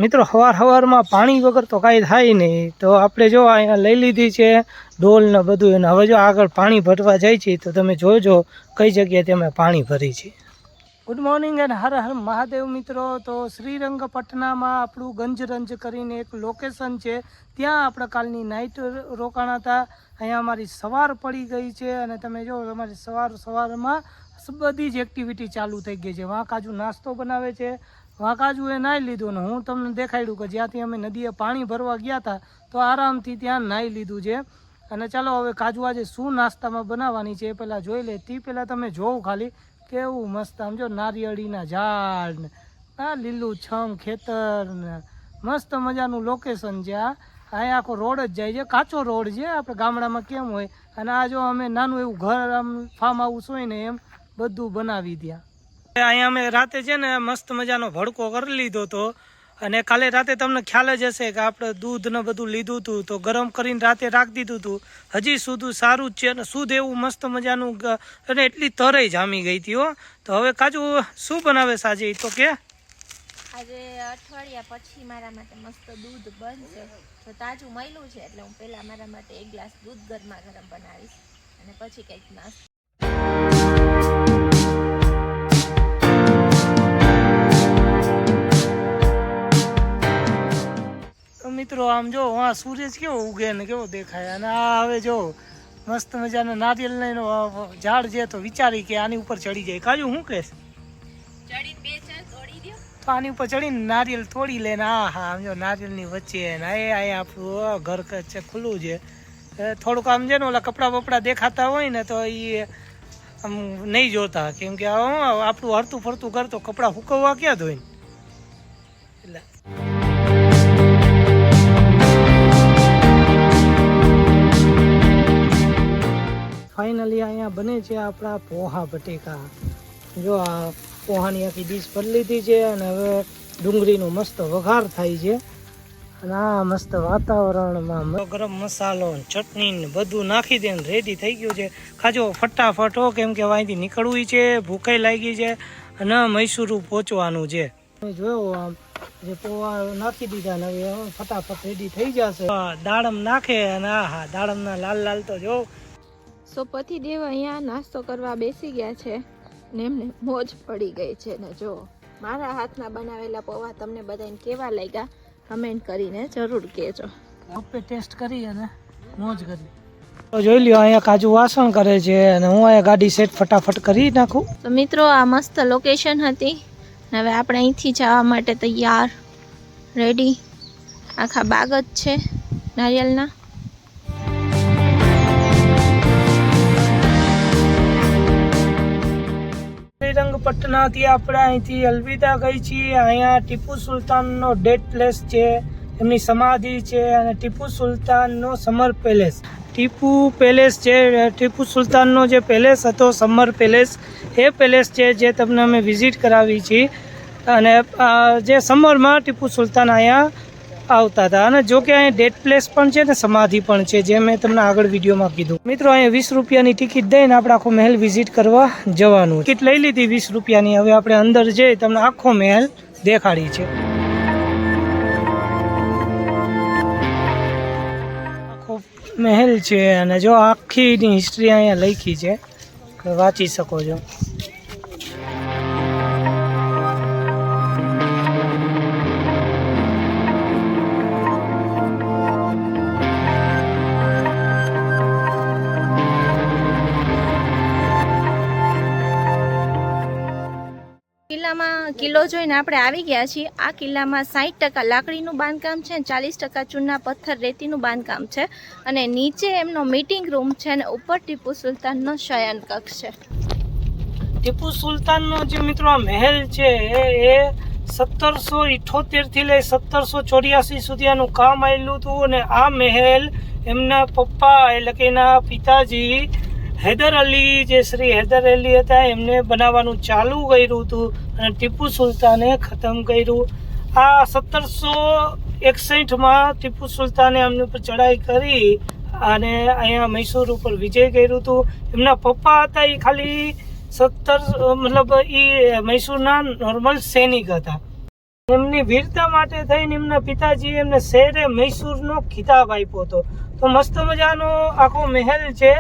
મિત્રો સવારમાં પાણી વગર તો કાંઈ થાય નહીં, તો આપણે જો અહીંયા લઈ લીધી છે ડોલ ને બધું, અને હવે જો આગળ પાણી ભરવા જાય છે તો તમે જોજો કઈ જગ્યાએ અમે પાણી ભરી છે. Good morning and Har Har Mahadev મિત્રો. તો શ્રીરંગપટનામાં આપણું ગંજરંજ કરીને એક લોકેશન છે, ત્યાં આપણે કાલની નાઇટ રોકાણા હતા. અહીંયા અમારી સવાર પડી ગઈ છે અને તમે જો અમારી સવારમાં બધી જ એક્ટિવિટી ચાલુ થઈ ગઈ છે. વાંકાજુ નાસ્તો બનાવે છે, વાંકાજુ એ નાહી લીધું ને હું તમને દેખાડ્યું કે જ્યાંથી અમે નદીએ પાણી ભરવા ગયા હતા તો આરામથી ત્યાં નાહી લીધું છે. અને ચાલો હવે કાજુ આજે શું નાસ્તામાં બનાવવાની છે એ પહેલાં જોઈ લે. તે પહેલાં તમે જોવો ખાલી કેવું મસ્ત આમ જો નારિયેળીના ઝાડ ને આ લીલું છમ ખેતર ને મસ્ત મજાનું લોકેશન છે. અહીંયા આખો રોડ જ જાય છે, કાચો રોડ છે, આપણે ગામડામાં કેમ હોય. અને આ જો અમે નાનું એવું ઘર આમ ફાર્મ હાઉસ હોય ને એમ બધું બનાવી ત્યાં. અહીંયા અમે રાતે છે ને મસ્ત મજાનો ભડકો કરી લીધો હતો, અને કાલે રાતે તમને ખ્યાલ જ હશે કે આપણે દૂધ ને બધું લીધું હતું તો ગરમ કરીને રાતે રાખી દીધું હતું. હજી સુધી સારું જ છે અને શુદ્ધ એવું મસ્ત મજાનું, અને એટલી તરઈ જામી ગઈ હતી હો. તો હવે કાજુ શું બનાવે સાજે તો કે આજે અઠવાડિયા પછી મારા માટે મસ્ત દૂધ બનશે. તો તાજું મળ્યું છે એટલે હું પહેલા મારા માટે એક ગ્લાસ દૂધ ગરમા ગરમ બનાવીશ અને પછી કંઈક નાસ્તો. મિત્રો આમ જો આ સૂરજ કેવો ઉગે ને કેવો દેખાય. અને આ હવે જો મસ્ત મજાનો નારિયેળનો ઝાડ છે તો વિચારી કે આની ઉપર ચડી જાય. કાજુ શું કહેશ? ચડીને બે ચાર તોડી દો. તો આની ઉપર ચડીને નારિયેળ તોડી લે ને આ હા આમ જો નારિયેળની વચ્ચે ને અહીંયા આપણું ઘર છે ખુલ્લું છે. થોડુંક આમ છે ને ઓલા કપડાં બપડા દેખાતા હોય ને તો એ આમ નહીં જોતા, કેમ કે આપણું હરતું ફરતું કરતો કપડાં સુકવવા ક્યાં ધોઈને એટલે. ફાઇનલી અહીંયા બને છે આપણા પોહા બટેકા. જો આ પોહાની આખી ડીશ ભરી લીધી છે અને હવે ડુંગળીનો મસ્ત વઘાર થાય છે. અને આ મસ્ત વાતાવરણમાં ગરમ મસાલો ચટણી ને બધું નાખી દે રેડી થઈ ગયું છે. ખાજો ફટાફટ હો, કેમ કે અહીંથી નીકળવું છે, ભૂખાઈ લાગી છે અને મૈસૂરું પહોંચવાનું છે. જોયો આમ જે પોવા નાખી દીધા ને હવે ફટાફટ રેડી થઈ જશે. દાડમ નાખે અને હા દાડમના લાલ લાલ તો જો. સો પતિદેવ અહીંયા નાસ્તો કરવા બેસી ગયા છે ને એમને મોજ પડી ગઈ છે. ને જો મારા હાથના બનાવેલા પૌવા તમને બધાને કેવા લાગ્યા કમેન્ટ કરીને જરૂર કહેજો. આપણે ટેસ્ટ કરી અને મોજ કરી. તો જોઈ લ્યો અહીંયા કાજુ વાસણ કરે છે અને હું અહીંયા ગાડી સેટ ફટાફટ કરી નાખું. તો મિત્રો આ મસ્ત લોકેશન હતી ને હવે આપણે અહીંથી જવા માટે તૈયાર રેડી. આખા બાગ જ છે નારિયેળના. શ્રીરંગપટનાથી આપણે અહીંથી અલવિદા ગઈ છીએ. અહીંયા ટીપુ સુલતાનનો ડેડ પ્લેસ છે, એમની સમાધિ છે, અને ટીપુ સુલતાનનો સમર પેલેસ. ટીપુ પેલેસ છે, ટીપુ સુલતાનનો જે પેલેસ હતો સમર પેલેસ, એ પેલેસ છે જે તમને અમે વિઝિટ કરાવી છીએ. અને જે સમરમાં ટીપુ સુલતાન અહીંયા આવતા હતા. અને જો કે અહીંયા ડેડ પ્લેસ પણ છે ને સમાધિ પણ છે, જે મેં તમને આગળ વિડીયોમાં કીધું. મિત્રો અહીંયા 20 રૂપિયાની ટિકિટ દઈને આપણે આખો મહેલ વિઝિટ કરવા જવાનું. ટિકિટ લઈ લીધી 20 રૂપિયાની. હવે આપણે અંદર જઈ તમને આખો મહેલ દેખાડી છે. આખો મહેલ છે અને જો આખીની હિસ્ટ્રી અહીંયા લખી છે, વાંચી શકો છો. કિલ્લો જોઈને આપણે આવી ગયા છીએ. આ કિલ્લામાં 60% લાકડીનું બાંધકામ છે, 40% ચૂના પથ્થર રેતીનું બાંધકામ છે, અને નીચે એમનો મીટિંગ રૂમ છે અને ઉપર ટીપુ સુલતાનનો શયન કક્ષ છે. ટીપુ સુલતાનનો જે મિત્રો આ મહેલ છે એ 1778 થી લઈ 1784 સુધી આનું કામ આવેલું હતું. અને આ મહેલ એમના પપ્પા એટલે કે એના પિતાજી હૈદર અલી, જે શ્રી હૈદર અલી હતા, એમને બનાવવાનું ચાલુ કર્યું હતું અને ટીપુ સુલતાને ખતમ કર્યું. આ 1761માં ટીપુ સુલતાને એમની ઉપર ચડાઈ કરી અને અહીંયા મૈસૂર ઉપર વિજય કર્યું હતું. એમના પપ્પા હતા એ ખાલી મતલબ એ મૈસૂરના નોર્મલ સૈનિક હતા. એમની વીરતા માટે થઈને એમના પિતાજી એમને શહેરે મૈસૂરનો ખિતાબ આપ્યો હતો. તો મસ્ત મજાનો આખો મહેલ છે.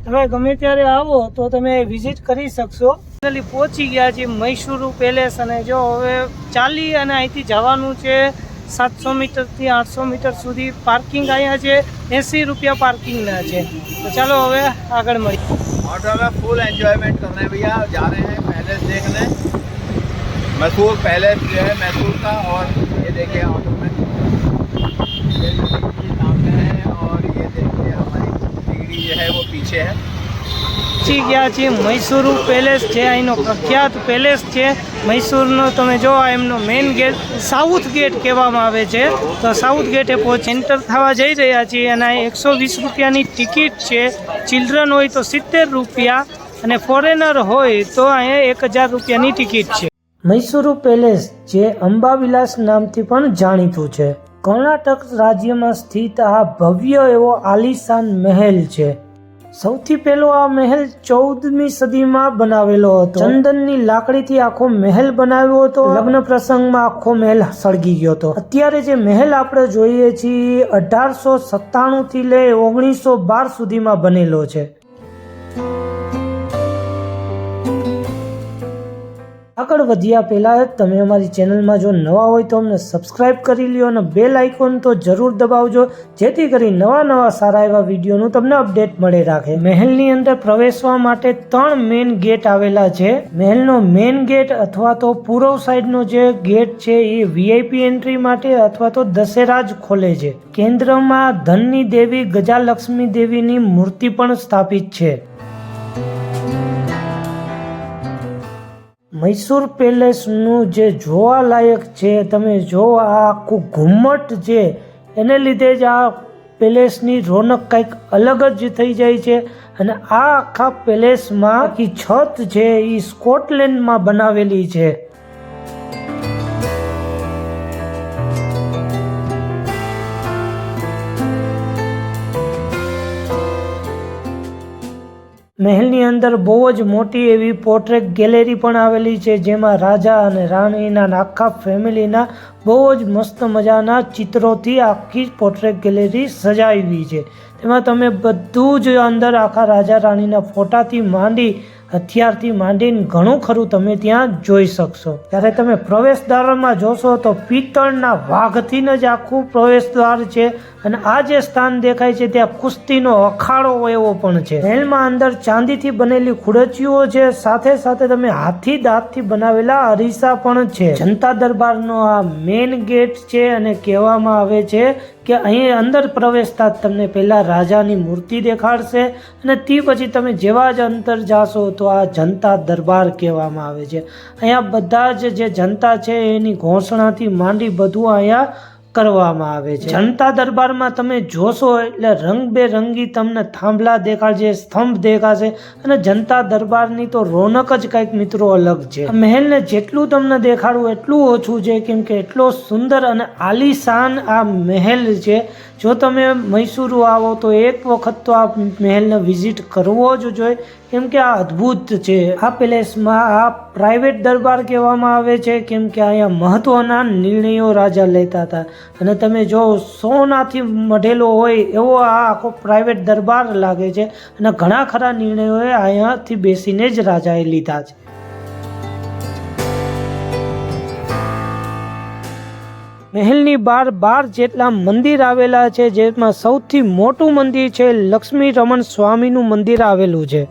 તમે ગમે ત્યારે આવો તો તમે વિઝિટ કરી શકશો. ફાઇનલી પહોંચી ગયા છે મૈસૂર પેલેસ. અને જો હવે ચાલી અને અહીંથી જવાનું છે 700 મીટરથી 800 મીટર સુધી. પાર્કિંગ અહીંયા છે 80 રૂપિયા પાर्किंगના છે. तो चलो હવે આગળ મળીએ. ऑटो में फुल एंजॉयमेंट कर रहे हैं भैया. जा रहे हैं पैलेस देखने. मैसूर पैलेस जो है मैसूर का. और ये देखिए ऑटो में ये सामने है और ये देखिए हमारी सीढ़ी जो है वो पीछे है. પહોંચી ગયા છીએ મૈસૂર પેલેસ છે. અહીંનો પ્રખ્યાત પેલેસ છે મૈસૂરનો. તમે જો એમનો મેઇન ગેટ સાઉથ ગેટ કહેવામાં આવે છે. તો સાઉથ ગેટે એન્ટર થવા જઈ રહ્યા છીએ. અને અહીં 120 રૂપિયાની ટિકિટ છે. ચિલ્ડ્રન હોય તો 70 રૂપિયા અને ફોરેનર હોય તો અહીંયા 1000 રૂપિયાની ટિકિટ છે. મૈસૂર પેલેસ જે અંબાવિલાસ નામથી પણ જાણીતું છે. કર્ણાટક રાજ્યમાં સ્થિત આ ભવ્ય એવો આલીશાન મહેલ છે. સૌથી પહેલો આ મહેલ 14મી સદીમાં બનાવેલો હતો. ચંદનની લાકડીથી આખો મહેલ બનાવ્યો હતો. લગ્ન પ્રસંગમાં આખો મહેલ સળગી ગયો હતો. અત્યારે જે મહેલ આપણે જોઈએ છીએ 1897 થી લઈ 1912 સુધીમાં બનેલો છે. આગળ વધ્યા પહેલા તમે અમારી ચેનલમાં જો નવા હોય તો અમને સબસ્ક્રાઇબ કરી લ્યો અને બેલ આઇકોન તો જરૂર દબાવજો, જેથી કરી નવા સારા એવા વિડીયોનું તમને અપડેટ મળે રાખે. મહેલની અંદર પ્રવેશવા માટે 3 મેઇન ગેટ આવેલા છે. મહેલનો મેઇન ગેટ અથવા તો પૂર્વ સાઈડનો જે ગેટ છે એ વીઆઈપી એન્ટ્રી માટે અથવા તો દશેરા જ ખોલે છે. કેન્દ્રમાં ધનની દેવી ગજાલક્ષ્મી દેવીની મૂર્તિ પણ સ્થાપિત છે. મૈસૂર પેલેસનું જે જોવાલાયક છે, તમે જો આ આખું ઘુમ્મટ છે એને લીધે જ આ પેલેસની રોનક કંઈક અલગ જ થઈ જાય છે. અને આ આખા પેલેસમાં આખી છત છે એ સ્કોટલેન્ડમાં બનાવેલી છે. મહેલની અંદર બહુ જ મોટી એવી પોર્ટ્રેટ ગેલેરી પણ આવેલી છે, જેમાં રાજા અને રાણીના આખા ફેમિલીના બહુ જ મસ્ત મજાના ચિત્રોથી આખી પોર્ટ્રેટ ગેલેરી સજાવી છે. તેમાં તમે બધું જ અંદર આખા રાજા રાણીના ફોટાથી માંડી હથિયારથી માંડીને ઘણું ખરું તમે ત્યાં જોઈ શકશો. ત્યારે તમે પ્રવેશદ્વારમાં જોશો તો પિત્તળના વાઘથી જ આખું પ્રવેશદ્વાર છે. અને આ જે સ્થાન દેખાય છે ત્યાં કુસ્તીનો અખાડો એવો પણ છે. મહેલમાં અંદર ચાંદીથી બનેલી ખુરચીઓ છે, સાથે સાથે તમે હાથી દાંતથી બનાવેલા અરીસા પણ છે. જનતા દરબારનો આ મેઇન ગેટ છે અને કહેવામાં આવે છે કે અહીં અંદર પ્રવેશતા જ તમને પહેલા રાજાની મૂર્તિ દેખાડશે અને તે પછી તમે જેવા જ અંદર જાશો તો આ જનતા દરબાર કહેવામાં આવે છે. અહીંયા બધા જ જે જનતા છે એની ઘોષણાથી માંડી બધું અહીંયા કરવામાં આવે છે. જનતા દરબારમાં તમે જોશો એટલે રંગબેરંગી તમને થાંભલા દેખાડશે, સ્તંભ દેખાશે અને જનતા દરબારની તો રોનક જ કંઈક મિત્રો અલગ છે. મહેલને જેટલું તમને દેખાડવું એટલું ઓછું છે, કેમ કે એટલો સુંદર અને આલીશાન આ મહેલ છે. જો તમે મૈસૂર આવો તો એક વખત તો આ મહેલને વિઝિટ કરવો જ જોઈએ, કેમ કે આ અદ્ભુત છે. આ પેલેસમાં આ પ્રાઇવેટ દરબાર કહેવામાં આવે છે, કેમ કે અહીંયા મહત્વના નિર્ણયો રાજા લેતા હતા. અને તમે જો સોનાથી મઢેલો હોય એવો આ આખો પ્રાઇવેટ દરબાર લાગે છે. અને ઘણા ખરા નિર્ણયો અહીંયાથી બેસીને જ રાજાએ લીધા છે. મહેલની બહાર 12 જેટલા મંદિર આવેલા છે, જેમાં સૌથી મોટું મંદિર છે લક્ષ્મી રમણ સ્વામીનું મંદિર આવેલું છે.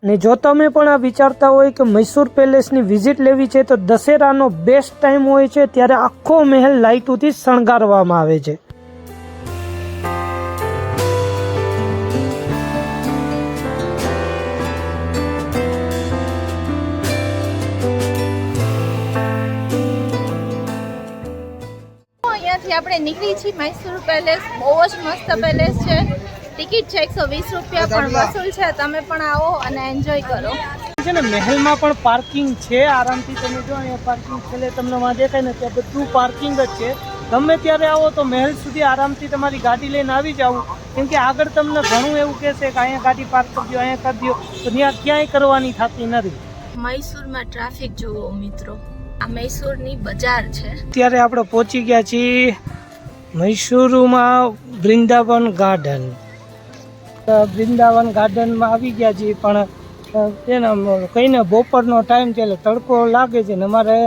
ને જો તમે પણ આ વિચારતા હોય કે મૈસૂર પેલેસની વિઝિટ લેવી છે તો દશેરાનો બેસ્ટ ટાઈમ હોય છે, ત્યારે આખો મહેલ લાઇટોથી શણગારવામાં આવે છે. અહીંયાથી આપણે નીકળી છીએ મૈસૂર પેલેસ. બહુ જ મસ્ત પેલેસ છે. ટિકિટ છે 120 રૂપિયા પણ વસૂલ છે. તમે પણ આવો અને એન્જોય કરો. છે ને મહેલમાં પણ પાર્કિંગ છે આરામથી. તમે જો અહીંયા પાર્કિંગ છેલ્લે તમને વાં દેખાય ને ત્યાં બધું પાર્કિંગ જ છે. ગમે ત્યારે આવો તો મહેલ સુધી આરામથી તમારી ગાડી લઈને આવી જાવ, કેમ કે આગળ તમને ઘણું એવું કહેશે કે અહીંયા ગાડી પાર્ક કરી દો, અહીંયા કરી દો, તો ત્યાં ક્યાંય કરવાની થતી નથી. મૈસૂરમાં ટ્રાફિક જુઓ મિત્રો, આ મૈસૂરની બજાર છે. અત્યારે આપણે પહોંચી ગયા છીએ મૈસૂરમાં વૃંદાવન ગાર્ડન. વૃંદાવન ગાર્ડનમાં આવી ગયા છીએ, પણ એને કહીને બપોરનો ટાઈમ છે એટલે તડકો લાગે છે ને અમારે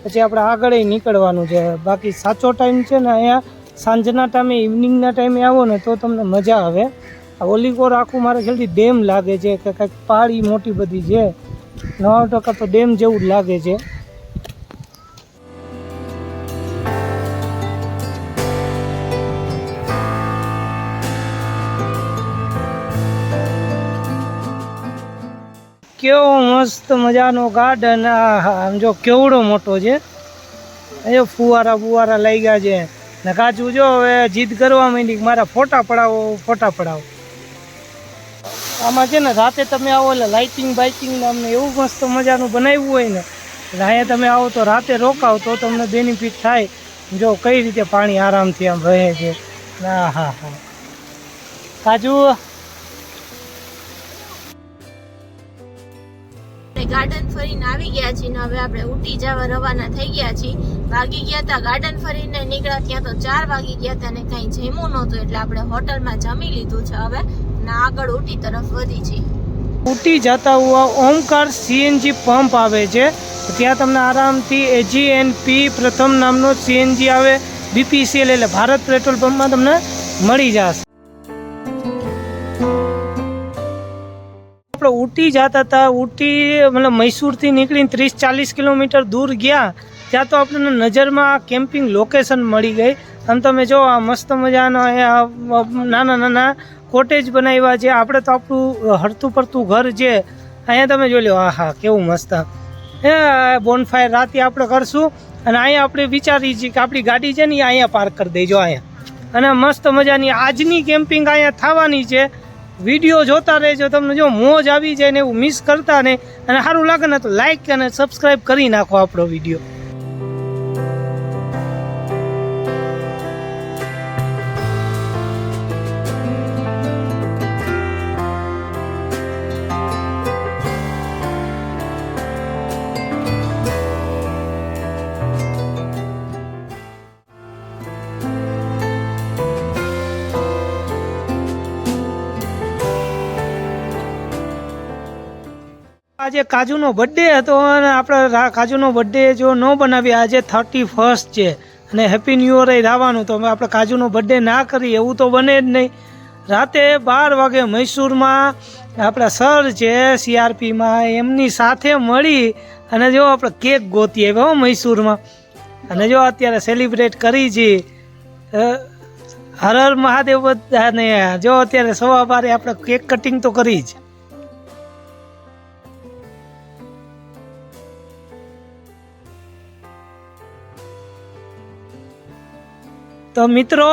પછી આપણે આગળ નીકળવાનું છે. બાકી સાચો ટાઈમ છે ને અહીંયા સાંજના ટાઈમે, ઇવનિંગના ટાઈમે આવો ને તો તમને મજા આવે. આ ઓલીકોર આખું મારે ખ્યાલથી ડેમ લાગે છે કે કંઈક પહાડી મોટી બધી છે, 90% તો ડેમ જેવું જ લાગે છે. કેવો મસ્ત મજાનો ગાર્ડન. આમ જો કેવડો મોટો છે. એ ફુવારા બુવારા લઈ ગયા છે ને કાચું જો હવે જીદ કરવા માંડી કે મારા ફોટા પડાવો, ફોટા પડાવો. આમાં છે ને રાતે તમે આવો એટલે લાઇટિંગ બાઇટિંગ ને અમને એવું મસ્ત મજાનું બનાવ્યું હોય ને એટલે અહીંયા તમે આવો તો રાતે રોકાવ તો તમને બેનિફિટ થાય. જો કઈ રીતે પાણી આરામથી આમ રહે છે. હા હા હા કાજુ ગાર્ડન ફરીને આવી ગયા છીએ ને હવે આપણે ઉટી જવા રવાના થઈ ગયા છીએ. વાગી ગયા હતા ગાર્ડન ફરીને નીકળ્યા ત્યાં તો 4 વાગી ગયા હતા ને કંઈ જમ્યું નહોતું એટલે આપણે હોટલમાં જમી લીધું છે હવે ને આગળ ઉટી તરફ વધી છીએ. ઉટી જતા હુઆ ઓમકાર સીએનજી પંપ આવે છે, ત્યાં તમને આરામથી AGNP પ્રથમ નામનો સીએનજી આવે, BPCL એટલે ભારત પેટ્રોલ પંપમાં તમને મળી જશે. આપણે ઉટી જતા હતા, ઉટી મતલબ મૈસૂરથી નીકળીને 30-40 કિલોમીટર દૂર ગયા ત્યાં તો આપણને નજરમાં કેમ્પિંગ લોકેશન મળી ગઈ. અને તમે જો આ મસ્ત મજાના નાના નાના કોટેજ બનાવ્યા છે. આપણે તો આપણું હરતું પરતું ઘર છે, અહીંયા તમે જોઈ લો. હા હા કેવું મસ્ત. બોનફાયર રાતે આપણે કરશું અને અહીંયા આપણે વિચારીએ છીએ કે આપણી ગાડી છે ને એ અહીંયા પાર્ક કરી દેજો અહીંયા, અને મસ્ત મજાની આજની કેમ્પિંગ અહીંયા થવાની છે. વિડીયો જોતા રહેજો, તમને જો મોજ આવી જાય ને એવું મિસ કરતા નહીં, અને સારું લાગે ને તો લાઈક અને સબસ્ક્રાઈબ કરી નાખો આપણો વિડીયો. આજે કાજુનો બર્થડે હતો અને આપણે કાજુનો બર્થડે જો ન બનાવીએ, આજે 31 છે અને હેપી ન્યૂ યર આવવાનું, તો આપણે કાજુનો બર્થડે ના કરીએ એવું તો બને જ નહીં. રાતે 12 વાગે મૈસૂરમાં આપણા સર છે CRPમાં, એમની સાથે મળી અને જો આપણે કેક ગોતી આવ્યા હો મૈસૂરમાં, અને જો અત્યારે સેલિબ્રેટ કરી છે. હર હર મહાદેવ બધાને. જો અત્યારે 12:15 આપણે કેક કટિંગ તો કરી જ. તો મિત્રો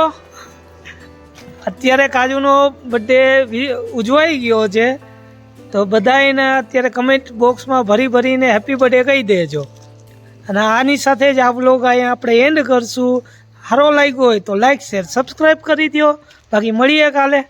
અત્યારે કાજુનો બર્થડે ઉજવાઈ ગયો છે, તો બધાને અત્યારે કમેન્ટ બોક્સમાં ભરીને હેપી બર્થડે કહી દેજો. અને આની સાથે જ આ વ્લોગ અહીંયા આપણે એન્ડ કરશું. સારો લાગ્યો હોય તો લાઈક શેર સબસ્ક્રાઈબ કરી દો. બાકી મળીએ કાલે.